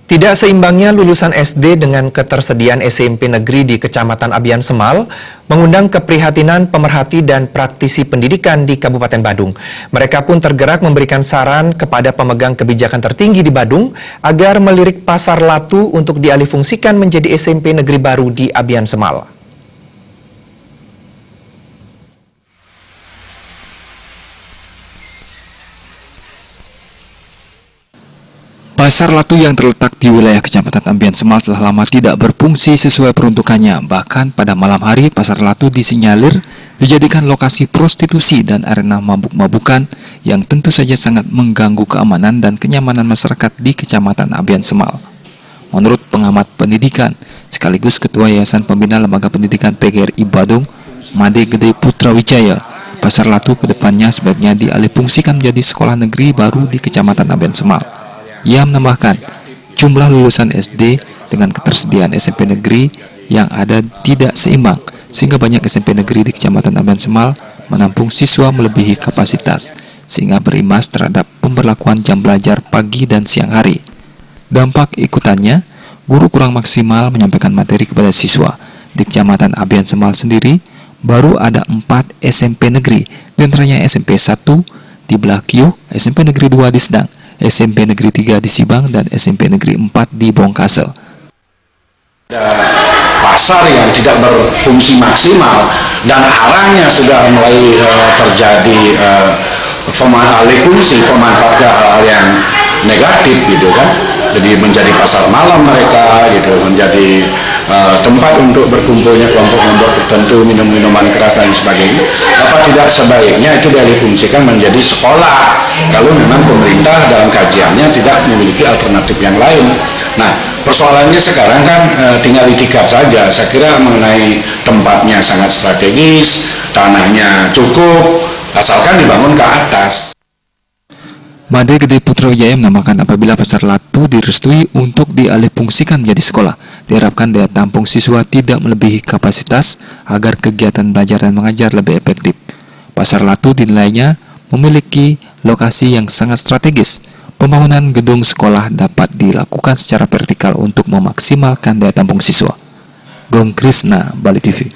Tidak seimbangnya lulusan SD dengan ketersediaan SMP negeri di Kecamatan Abian Semal mengundang keprihatinan pemerhati dan praktisi pendidikan di Kabupaten Badung. Mereka pun tergerak memberikan saran kepada pemegang kebijakan tertinggi di Badung agar melirik Pasar Latu untuk dialihfungsikan menjadi SMP negeri baru di Abian Semal. Pasar Latu yang terletak di wilayah Kecamatan Abian Semal telah lama tidak berfungsi sesuai peruntukannya. Bahkan pada malam hari, Pasar Latu disinyalir dijadikan lokasi prostitusi dan arena mabuk-mabukan yang tentu saja sangat mengganggu keamanan dan kenyamanan masyarakat di Kecamatan Abian Semal. Menurut pengamat pendidikan, sekaligus Ketua Yayasan Pembina Lembaga Pendidikan PGRI Badung, Made Gede Putra Wijaya, Pasar Latu kedepannya sebaiknya dialihfungsikan menjadi sekolah negeri baru di Kecamatan Abian Semal. Ia menambahkan, jumlah lulusan SD dengan ketersediaan SMP negeri yang ada tidak seimbang, sehingga banyak SMP negeri di Kecamatan Abian Semal menampung siswa melebihi kapasitas, sehingga berimbas terhadap pemberlakuan jam belajar pagi dan siang hari. Dampak ikutannya, guru kurang maksimal menyampaikan materi kepada siswa. Di Kecamatan Abian Semal sendiri, baru ada 4 SMP negeri, diantaranya SMP 1 di Belakio, SMP Negeri 2 di Sedang, SMP Negeri 3 di Sibang, dan SMP Negeri 4 di Bongkasel. Ada pasar yang tidak berfungsi maksimal dan arahnya sudah mulai terjadi alih fungsi pemanfaatan hal-hal yang negatif gitu kan. Jadi menjadi pasar malam mereka gitu, menjadi tempat untuk berkumpulnya kelompok-kelompok tertentu, minum-minuman keras dan sebagainya. Apa tidak sebaiknya itu dialihfungsikan menjadi sekolah kalau memang pemerintah dalam kajiannya tidak memiliki alternatif yang lain. Nah, persoalannya sekarang kan tinggal itikad saja. Saya kira mengenai tempatnya sangat strategis, tanahnya cukup, asalkan dibangun ke atas. Made Gede Putra Wijaya menambahkan apabila Pasar Latu direstui untuk dialihfungsikan menjadi sekolah, diharapkan daya tampung siswa tidak melebihi kapasitas agar kegiatan belajar dan mengajar lebih efektif. Pasar Latu dinilainya memiliki lokasi yang sangat strategis. Pembangunan gedung sekolah dapat dilakukan secara vertikal untuk memaksimalkan daya tampung siswa. Gong Krisna, Bali TV.